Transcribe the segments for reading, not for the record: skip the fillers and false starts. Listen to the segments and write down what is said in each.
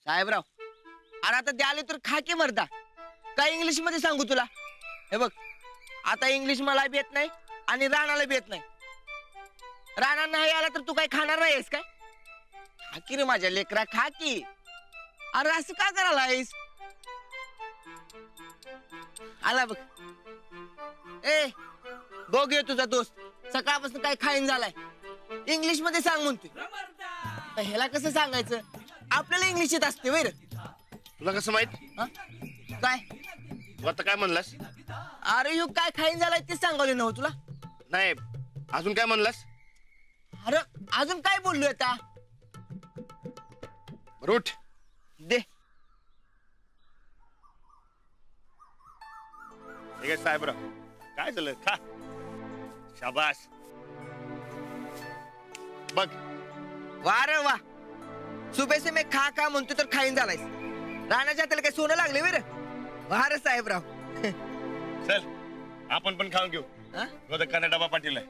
साहेबराव, अरे आता द्याले तर खा की मर्दा. काय इंग्लिश मध्ये सांगू तुला? हे बघ, आता इंग्लिश मला बी येत नाही आणि राणाला बी येत नाही. राणा नाही आला तर तू काय खाणार नाहीस काय? खा की रे माझ्या लेकरा, खा की. अरे असं का करायलायस? आला बघ. ए बघ, ये तुझा दोस्त सकाळपासून काय खाईन झालाय. इंग्लिश मध्ये सांग म्हणतोय. ह्याला कसं सांगायचं? आपल्याला इंग्लिश येत असते वैर. तुला कसं माहित? काय? तू आता काय म्हणलास? अरे यू काय खाईन झालाय ते सांगवले नव्ह तुला? नाही, अजून काय म्हणलास? अरे अजून काय बोललोय आता? बरं उठ. दे. ठीक आहे साहेबराव, काय झालं? खा. शाबास. बघ, वा रे वा, सुबह से मैं खा खा म्हणतो तर खाईन झालायस. राणाच्या त्याला काय सोनं लागले वीर? वा रे साहेबराव. चल आपण पण खाऊन घेऊ. हा? गोदकाने डबा पाठवलाय.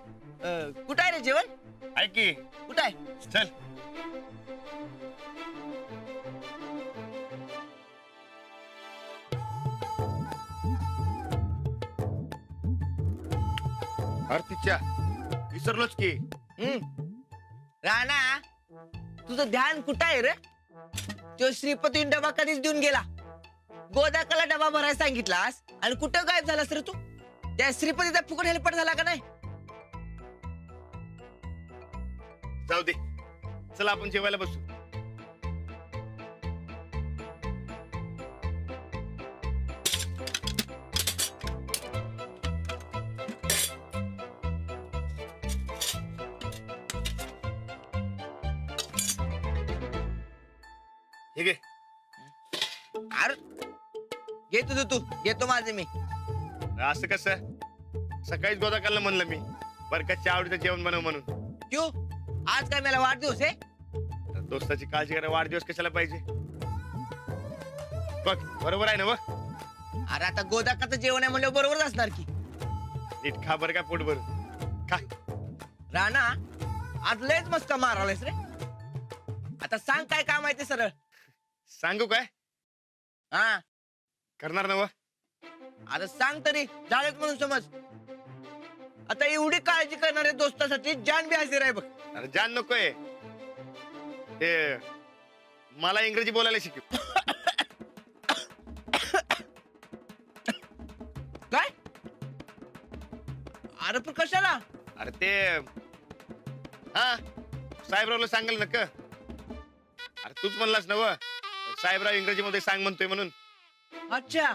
कुठं आहे रे जेवण? ऐक की, कुठं आहे? चल. आरतीच्या विसरलोच की. राणा, तुझं ध्यान कुठं आहे रे? तो श्रीपती डबा कधीच देऊन गेला. गोदाकाला डबा भरायला सांगितलास आणि कुठं गायब झालास रे तू? त्या श्रीपतीचा फुकट हेलपट झाला का नाही? जाऊ दे, चला आपण जेवायला बसू. ठीक आहे. अरे घे तुझं तू, घेतो माझे मी. असं कसं? सकाळीच गोदाकाला म्हणलं मी बरकाच्या आवडीचं जेवण बनव म्हणून. क्यों? आज काय मला वाढदिवस आहे? तर दोस्ताची काळजी करा, वाढदिवस कशाला पाहिजे? बघ, बरोबर आहे ना? बघ, अरे आता गोदाकाचं जेवण आहे म्हणलं बरोबरच असणार की. नीट खा बरं का, पोट भरून खा. राणा, आज लयच मस्त मारालायस रे. आता सांग काय काम आहे ते सरळ. सांगू काय? हा, करणार ना? आता सांग तरी, झालेच म्हणून समज. आता एवढी काळजी करणाऱ्या दोस्तासाठी जान बी हजर आहे बघ. अरे जान नकोय, ते मला इंग्रजी बोलायला शिकव. काय? अरे पण कशाला? अरे ते हा, साहेबरावला सांगाल ना का? अरे तूच म्हणलास ना साहेबराव इंग्रजी मध्ये सांग म्हणतोय म्हणून. अच्छा,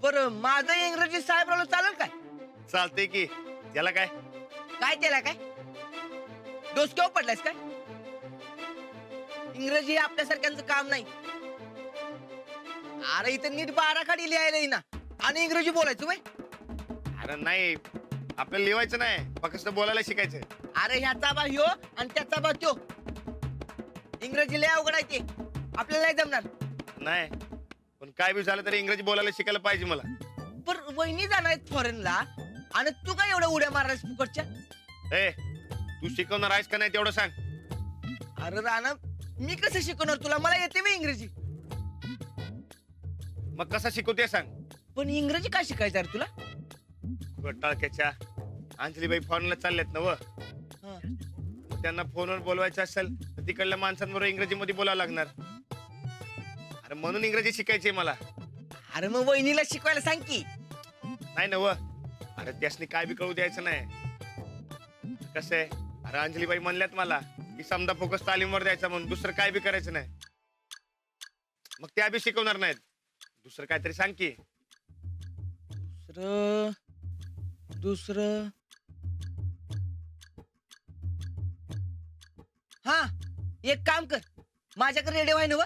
बरं माझं इंग्रजी साहेबरावला चालेल काय? चालतंय की, त्याला काय? काय त्याला काय? डोसक्यावर पडलायस काय? इंग्रजी हे आपल्यासारख्यांचं काम नाही. अरे इथं नीट बाराखडी लिहायला ना आणि इंग्रजी बोलायचं वय. अरे नाही, आपल्याला लिहायचं नाही, फक्त बोलायला शिकायचं. अरे ह्याचा बा ह्यो आणि त्याचा बा त्यो. इंग्रजी लय अवघड आहे ते, आपल्याला नाही जमणार. नाही, पण काय बी झालं तरी इंग्रजी बोलायला शिकायला पाहिजे मला. पण वहिनी जाणार आहेत फॉरेनला आणि तू काय एवढ्या उड्या मारलास फुकटच्या? ए, तू शिकवणार आहेस का नाही तेवढं सांग. अरे राणा, मी कसं शिकवणार तुला? मला येते मी इंग्रजी. मग कसा शिकवते सांग. पण इंग्रजी काय शिकायचं रे तुला? टाळक्याच्या अंजलीबाई फॉरेनला चालल्यात ना हा. त्यांना फोनवर बोलवायचं असेल तर तिकडल्या माणसांबरोबर इंग्रजीमध्ये बोलावं लागणार. अरे म्हणून इंग्रजी शिकायची मला. अरे मग वहिनीला शिकवायला सांग की. नाही ना अरे त्यासनी काय बी कळू द्यायचं नाही. कसं आहे, अरे अंजलीबाई म्हणल्यात मला की समजा फोकस तालीमवर द्यायचा म्हणून, दुसरं काय बी करायचं नाही. मग त्या बी शिकवणार नाहीत. दुसरं काहीतरी सांग की. दुसरं हा, एक काम कर, माझ्याकडे रेडिओ आहे ना व,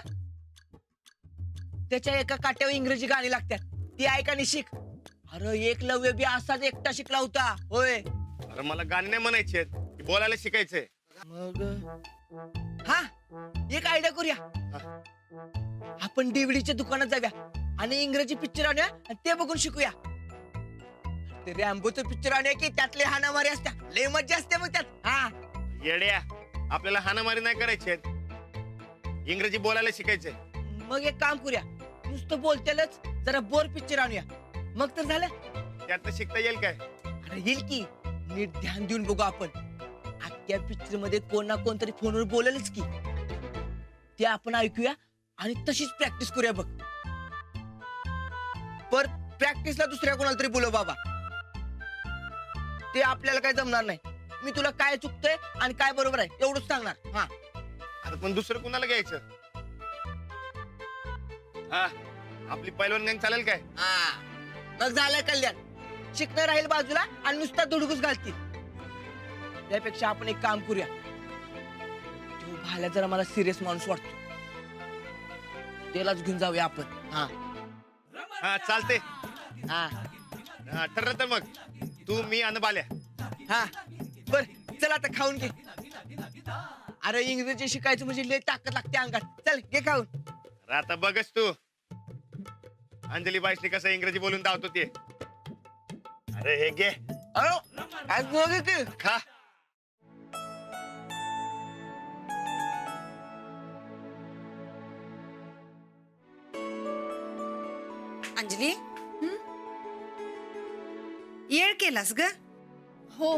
त्याच्या एका काट्यावर इंग्रजी गाणी लागतात, ती ऐक आणि शिक. अरे एकलव्य बी असाच एकटा शिकला होता होय. अरे मला गाणी नाही म्हणायची आहेत, बोलायला शिकायचंय. मग हा, एक आयडिया करूया. आपण डीव्हीडीच्या दुकानात जाऊया आणि इंग्रजी पिक्चर आणूया आणि ते बघून शिकूया. ते रॅम्बोचं पिक्चर आणूया की त्यातले हाणामारी असत्या, लय मज्जा असते मग त्यात. हा येड्या, आपल्याला हाणामारी नाही करायची आहेत. इंग्रजी बोलायला शिकायचंय. मग एक काम करूया, नुसतं बोलतेलच जरा बोर पिक्चर आणूया, मग तर झालं. त्यातनं शिकता येईल काय? अरे येईल की, नीट ध्यान देऊन बघू आपण. अख्ख्या पिक्चर मध्ये कोण ना कोणतरी फोनवर बोलेलच की, ते आपण ऐकूया आणि तशीच प्रॅक्टिस करूया बघ. पर प्रॅक्टिसला दुसऱ्या कोणाला तरी बोलव बाबा, ते आपल्याला काय जमणार नाही. मी तुला काय चुकतंय आणि काय बरोबर आहे एवढंच सांगणार. हा अरे पण दुसरं कुणाला घ्यायचं? हा, आपली पैलवान गँग चालेल काय? हा, मग झालं कल्याण. शिकणं राहील बाजूला आणि नुसता धुडगूस घालतील. त्यापेक्षा आपण एक काम करूया, तो भाल्या जरा मला सिरियस माणूस वाटतो, त्यालाच घेऊन जाऊया आपण. हा हा चालते. हा हा, ठरलं तर मग तू, मी आणि बाल्या. हा बर, चल आता खाऊन घे. अरे इंग्रजी शिकायचं म्हणजे लय ताकद लागते अंगात. चल घे खाऊन. अरे आता बघच तू, अंजली बाईसने कसं इंग्रजी बोलून धावतो ते. अरे हे घे, अरे आज बघ की. खा. अंजली, येळ केलास ग? हो,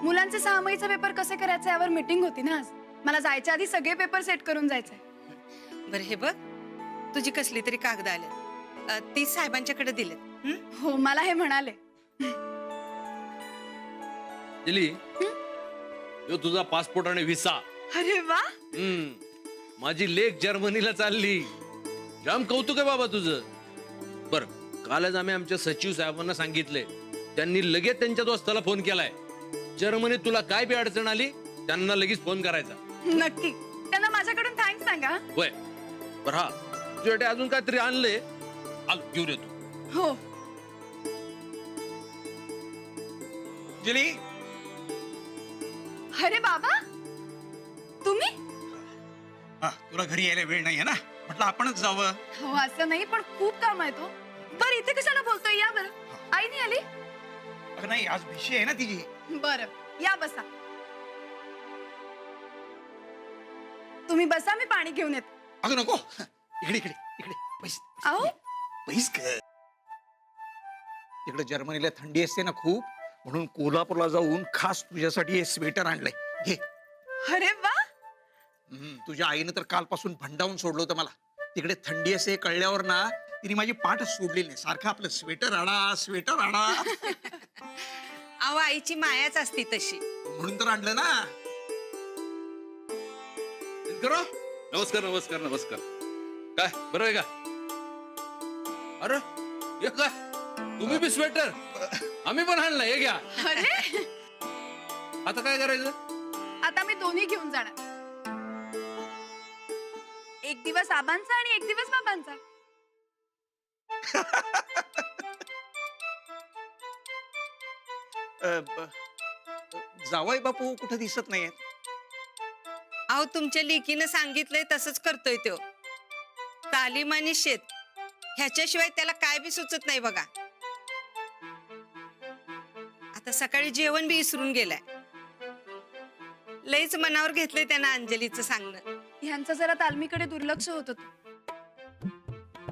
मुलांचे 6 महिन्याचे पेपर कसे करायचे यावर मीटिंग होती ना आज. मला जायच्या आधी सगळे पेपर सेट करून जायचंय. बर हे बघ, तुझी कसली तरी कागद आले, ती साहेबांच्याकडे दिलेत. हो, मला हे म्हणाले. दिली यो तुझा पासपोर्ट आणि व्हिसा. अरे वा, माझी लेक जर्मनीला चालली. जाम कौतुक आहे बाबा तुझं. बर, कालच आम्ही आमच्या सचिव साहेबांना सांगितले, त्यांनी लगेच त्यांच्या दोस्ताला फोन केलाय. जर्मनीत तुला काय बी अडचण आली त्यांना लगेच फोन करायचा. नक्की. त्यांना माझ्याकडून थँक्स सांगा. होय. बर हा, तुझ्यासाठी अजून काहीतरी आणले, आलो घेऊन येतो. हो. अंजली, अरे बाबा, तुम्ही? हा, तुला घरी यायला वेळ नाही आहे ना, म्हटलं आपणच जावं. हो, असं नाही, पण खूप काम आहे तो. बरं, इथे कशाला बोलतोय? या बरं. आई नाही आली? अगं नाही, आज भिशी आहे ना तिची. बरं, या बसा. तुम्ही बसा, मी पाणी घेऊन येते. अगं नको, इकडे इकडे इकडे बैस. अहो, बैस ग. तिकडे जर्मनीला थंडी असते ना खूप, म्हणून कोल्हापूरला जाऊन खास तुझ्यासाठी हे स्वेटर आणलंय. घे. अरे वा. तुझ्या आईनं तर कालपासून भंडावून सोडलं होतं मला. तिकडे थंडी असे कळल्यावर ना, तिने माझी पाठच सोडली नाही. सारखं आपलं स्वेटर आणा, स्वेटर आणा. अहो, आईची मायाच असती तशी. म्हणून तर आणलं ना. करो. नमस्कार नमस्कार नमस्कार. काय बरं आहे का? अरे हे काय, तुम्ही बी स्वेटर? आम्ही पण आणलं, हे घ्या. अरे, आता काय करायचं? आता मी दोन्ही घेऊन जाणार. एक दिवस आबांचा आणि एक दिवस बाबांचा. जावई बापू कुठे दिसत नाहीये. अहो, तुमच्या लेकीनं सांगितलंय तसंच करतोय तो. तालीम आणि शेत ह्याच्याशिवाय त्याला काय बी सुचत नाही बघा. आता सकाळी जेवण बी विसरून गेलाय. लईच मनावर घेतलंय त्यानं अंजलीचं सांगणं. ह्यांचं जरा तालमीकडे दुर्लक्ष होत होतं,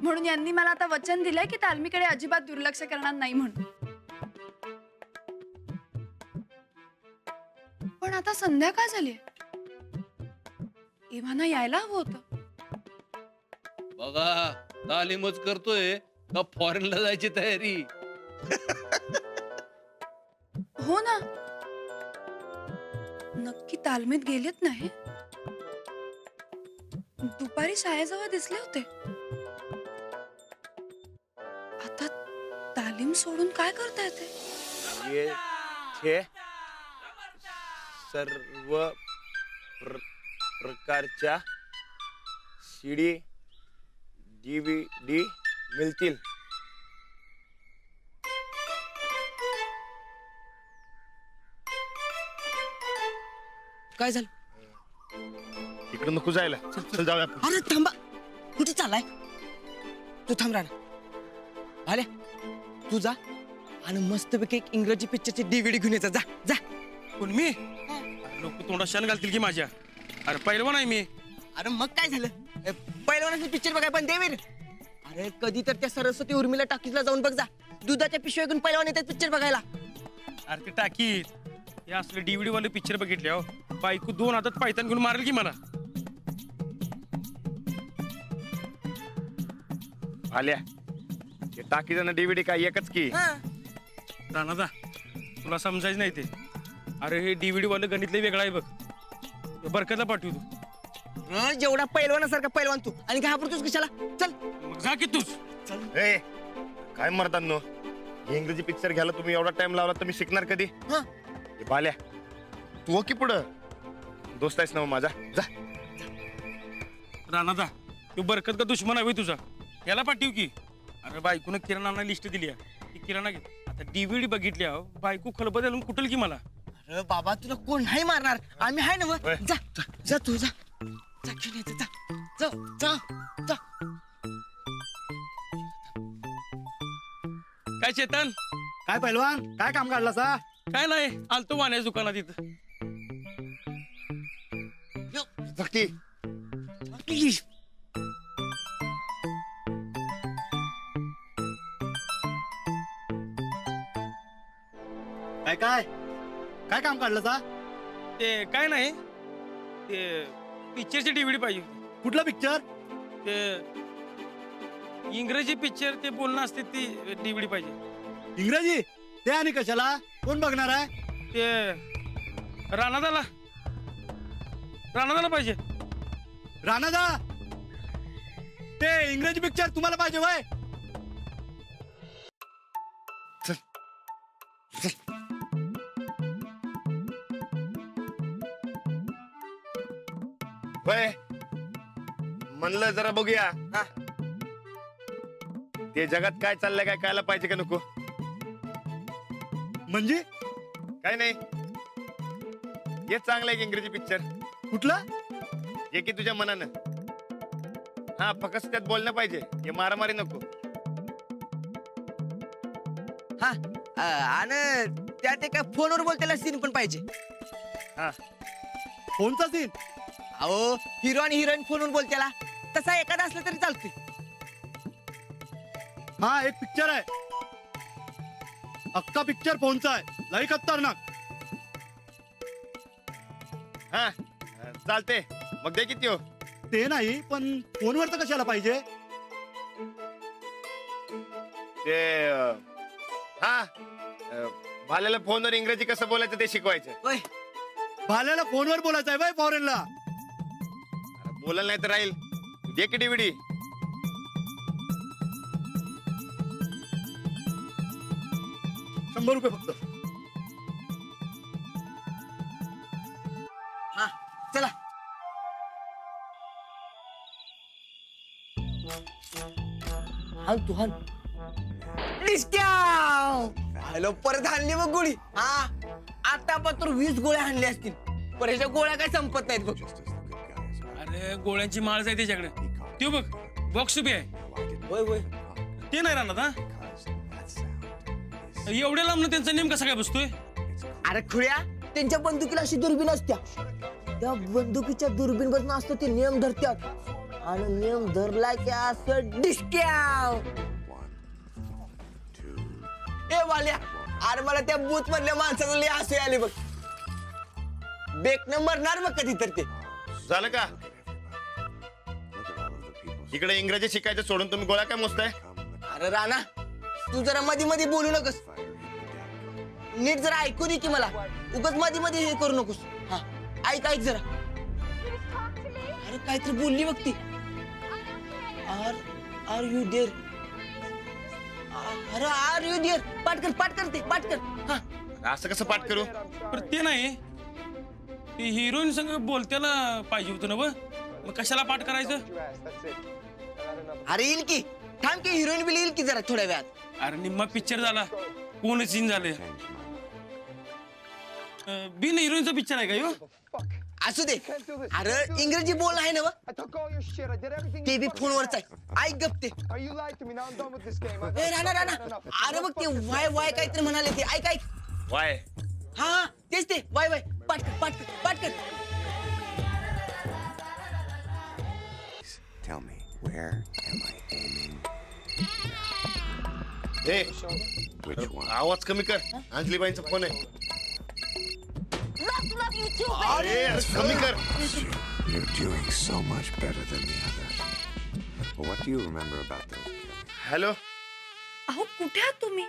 म्हणून यांनी मला आता वचन दिलंय की तालमीकडे अजिबात दुर्लक्ष करणार नाही म्हणून. पण आता संध्याकाळ झाली, इव्हाना यायला हवं होतं. बघा, तालीमच करतोय का फॉरेनला जायची तयारी? हो ना, नक्की तालमीत गेलेत नाही. दुपारी शाळेजवळ दिसले होते. आता तालीम सोडून काय करता येते? ये छे सर्व प्रकारच्या सीडी DVD मिळतील. काय झालं? इकडे नको जायला, चल जाऊया आपण. अरे थांबा, कुठे चाललाय? तू थांब राणा. आले तू जा आणि मस्तपैकी एक इंग्रजी पिक्चरची DVD घेऊन येजा. जा जा. पण मी लोक तोंडात शान घालतील की माझ्या. अरे पहिलवान आहे मी. अरे मग काय झालं पहिलवानाचे पिक्चर बघाय पण देवीर. अरे कधी तर त्या सरस्वती उर्मिला टाकीजला जाऊन बघ जा. दुधाच्या पिशव्या घेऊन पहिलवान येतात पिक्चर बघायला. अरे ते टाकीत हे असले DVD वाले पिक्चर बघितले हो. बायको 2 हातात पायतान घेऊन मारेल की मला. आल्या ते टाकीजन DVD काय एकच की. हा. राणादा तुला समजायचं नाही ते. अरे हे DVD वाले गणितले वेगळा आहे बघ. हे बरकतला पाठवू तू. जेवढा पहिलवानासारखा पहिलवान तू आणि घाबरतोस कशाला. चल मग जा की तूच. ए काय मरतांनो, हे इंग्रजी पिक्चर घ्यायला तुम्ही एवढा टाइम लावला तर मी शिकणार कधी. हा. हे बाल्या तू हो की पुढं दोस्त आहेस ना मग माझा. जा. राणादा तू बरकत का दुश्मन आहे तुझा. याला पाठवू की. अरे बायकोनं किराणा लिस्ट दिली आहे. ती किराणा घे. आता DVD बघितली हो. बायको खलबत कुठल की मला. अरे बाबा तुला कोण नाही मारणार. आम्ही आहे ना मग. होय. जा जा तू जा. जा घेऊन येते जा. जा जा जा. काय चेतन काय पहिलवान काय काम काढला सा? काय नाही आलतो वाण्याच्या दुकानात इथं. सक्ती प्लीज. काय काय काय काम काढलं सा? ते काय नाही ते पिक्चरची DVD पाहिजे होती. कुठला पिक्चर? ते इंग्रजी पिक्चर ते बोलणं असते ती DVD पाहिजे. इंग्रजी? ते आणि कशाला? कोण बघणार आहे? ते राणादाला पाहिजे. राणादा ते इंग्रजी पिक्चर तुम्हाला पाहिजे वय? होय म्हणलं जरा बघूया. हा. ते जगात काय चाललंय काय कळायला पाहिजे का नको. म्हणजे काय नाही हे चांगलं आहे की इंग्रजी पिक्चर. कुठला? जे की तुझ्या मनानं. हा फक्त त्यात बोलणं पाहिजे. हे मारामारी नको. हा आणि त्यात एका फोनवर बोलतेला सीन पण पाहिजे. हा फोनचा सीन? अहो हिरो आणि हिरोईन फोनवर बोलतेला तसा एखादा असला तरी चालतोय. हा एक पिक्चर आहे. अख्खा पिक्चर फोनचा आहे. लई खतरनाक. हा चालते मग दे किती हो. ते नाही पण फोनवर तर कशाला पाहिजे? ते हा भाल्याला फोनवर इंग्रजी कसं बोलायचं ते शिकवायचं. होय. भाल्याला फोनवर बोलायचं आहे वय फॉरेनला? बोलायला नाही तर राहील. दे की DVD. ₹100 फक्त. हा चला. हान तू हान. हॅलो परत हाणली मग गोळी. हा आता पण तर 20 गोळ्या हाणल्या असतील. पण ह्याच्या गोळ्या काय संपत नाहीत बघ. अरे गोळ्यांची माळ आहे त्याच्याकडे. ते बघ बॉक्स उभी आहे. होय होय. ते नाही राहणार हा. एवढ्या लांब त्यांचा नेम कसा काय बसतोय. अरे खुळ्या त्यांच्या बंदुकीला अशी दुर्बीण असत्या. त्या बंदुकीच्या दुर्बीण बसून असतो ते नियम धरत्यात आणि नियम धरला की असं डिस्क्याव. ए वाल्या अरे मला त्या बूथ मधल्या माणसाला लय हसू आले बघ. बेकनं मरणार बघ कधी तर ते. झालं का इकडे इंग्रजी शिकायचं सोडून तुम्ही गोळ्या काय मोजताय. अरे राणा तू जरा मध्ये मध्ये बोलू नकोस. नीट जरा ऐकू दे की मला. उगाच मध्ये मध्ये हे करू नकोस. हा ऐक ऐक जरा. अरे काहीतरी बोलली बघ ती. Are you there. अरे आर यू देअर. पाठ कर ते पाठ कर. हा असं कसं पाठ करू. पण ते नाही ते हिरोईन संग बोलत्याला पाहिजे होतं ना व. मग कशाला पाठ करायचं. अरे येईल की. थांब की हिरोईन बिल येईल की जरा थोड्या वेळात. अरे निम्मा पिक्चर झाला कोण सीन झाले. बिन हिरोईनचा पिक्चर आहे का ह्यो? असू दे. अरे इंग्रजी बोल आहे ना व? ते बी फोनवरच आहे. ऐक गप्ते. ए राणा अरे बघ ते वाय काहीतरी म्हणाले ते. ऐक ऐक. वाय हा तेच ते वाय पाठ कर. Where am I aiming? A Which one? आवाज कमी कर, अंजलीबाईंचा फोन आहे. अरे कमी कर. You're doing so much better than the others. Well, what do you remember about those killings? Hello, अहो कुठे आहात तुम्ही?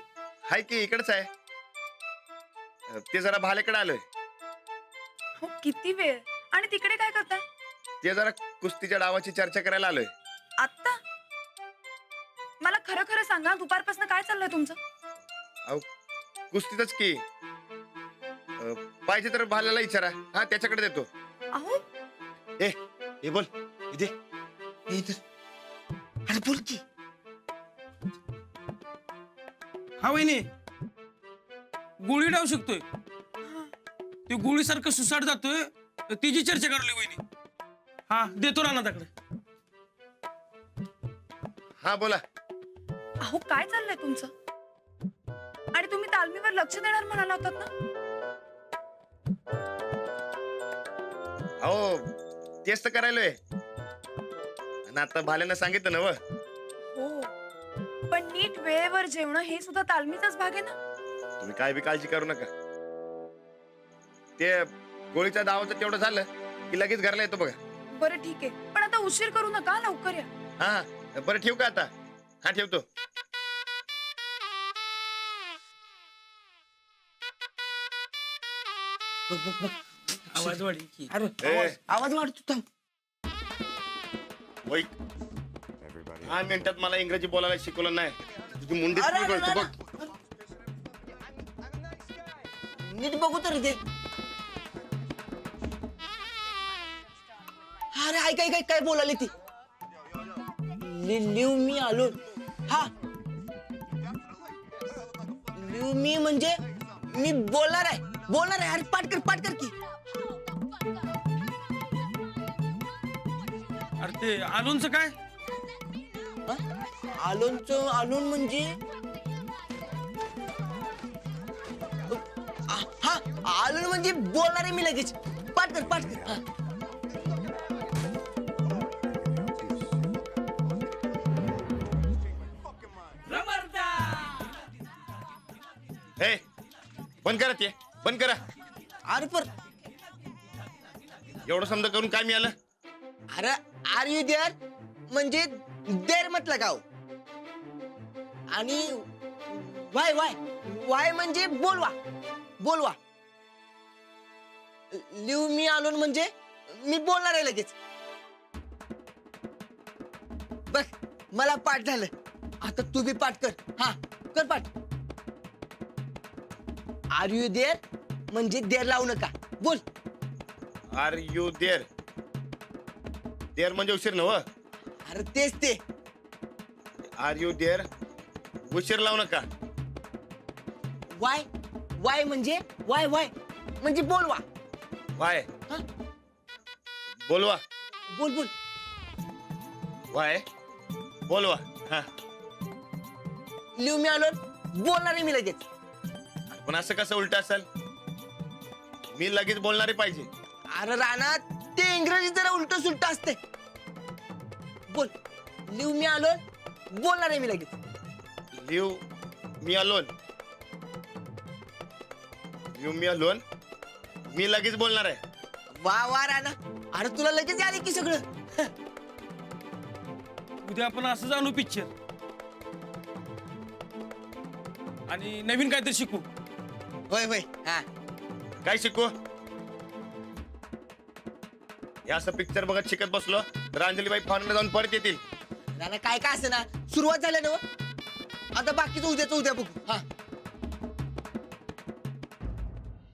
हाय की इकडेच आहे. ते जरा भालेकडे आलोय. हो किती वेळ आणि तिकडे काय करताय? ते जरा कुस्तीच्या डावाची चर्चा करायला आलोय. आत्ता मला खरं खरं सांगा, दुपारपासून काय चाललंय तुमचं? अहो कुस्तीतच की. पाहिजे तर भाल्याला विचारा, हा त्याच्याकडे देतो. अहो हे बोल इथे इधर. अरे बोल की. हा वहिनी गोळी डाव शकतोय, ते गोळीसारखं सुसाट जातोय, तिची चर्चा करली वहिनी. हा देतो रानाताकडे. हा बोला. अहो काय चाललंय तुमचं? आणि तुम्ही तालमीवर लक्ष देणार म्हणाला होतात ना? अहो तेच तर करायलोय. आणि आता भाल्यानं सांगितलं ना व. हो पण नीट वेळेवर जेवणं हे सुद्धा तालमीचाच भाग आहे ना. तुम्ही काय बी काळजी करू नका. ते गोळीच्या दावाचं तेवढं झालं की लगेच घरला येतो बघा. बरं ठीक आहे, पण आता उशीर करू नका, लवकर या. हा बरं ठेवू का आता? हा ठेवतो. आवाज वाढी की. आवाज वाढतो थांब. वैक Everybody. 10 मिनिटात मला इंग्रजी बोलायला शिकवलं नाही. तुझी मुंडी अरे, अरे, करतो अरे, बघ. नीट बघू तर ते. अरे ऐक ऐक ऐक, काय बोलाली ती? लिव मी आलो. हा लिव मी म्हणजे मी बोलणार आहे, बोलणार आहे. अरे पाठ कर की. अरे ते आलोनचं काय? आलोन म्हणजे हा आलोन म्हणजे बोलणार आहे मी लगेच. पाठ कर. हा. हे बंद करा, ते बंद करा. अरे पर एवढं समजा करून काय मिळालं? अरे आर यू देअर म्हणजे देर म्हटलं गाव. आणि वाय म्हणजे बोलवा. लिव मी आलोन म्हणजे मी बोलणार आहे लगेच. बघ मला पाठ झालं, आता तू बी पाठ कर. हा कर पाठ. आर यू देअर म्हणजे देर लावू नका, बोल. R you there? देअर म्हणजे उशीर नव. अरे तेच ते. आर यू देअर उशीर लावू नका. वाय म्हणजे वाय म्हणजे बोलवा. वाय हा? बोलवा. बोल. वाय बोलवा. हा लिव मी आलो, बोलणार आहे मी लगेच. पण असं कसं उलट असेल? मी लगेच बोलणारे पाहिजे. अरे रानात ते इंग्रजी जरा उलट सुलट असते. बोल. लिव मी आलो, बोलणार आहे मी लगेच. Leave me alone. Leave me alone, मी लगेच बोलणार आहे. वा राणा, अरे तुला लगेच आले की सगळं. उद्या आपण असं जाणू पिक्चर आणि नवीन काहीतरी शिकू. होय हा. काय शिकू? हे असं पिक्चर बघत शिकत बसलो तर अंजलीबाई फॉरेनला जाऊन परत येतील. राणा काय असं ना, सुरुवात झाली ना. आता बाकीचं उद्या बघू. हा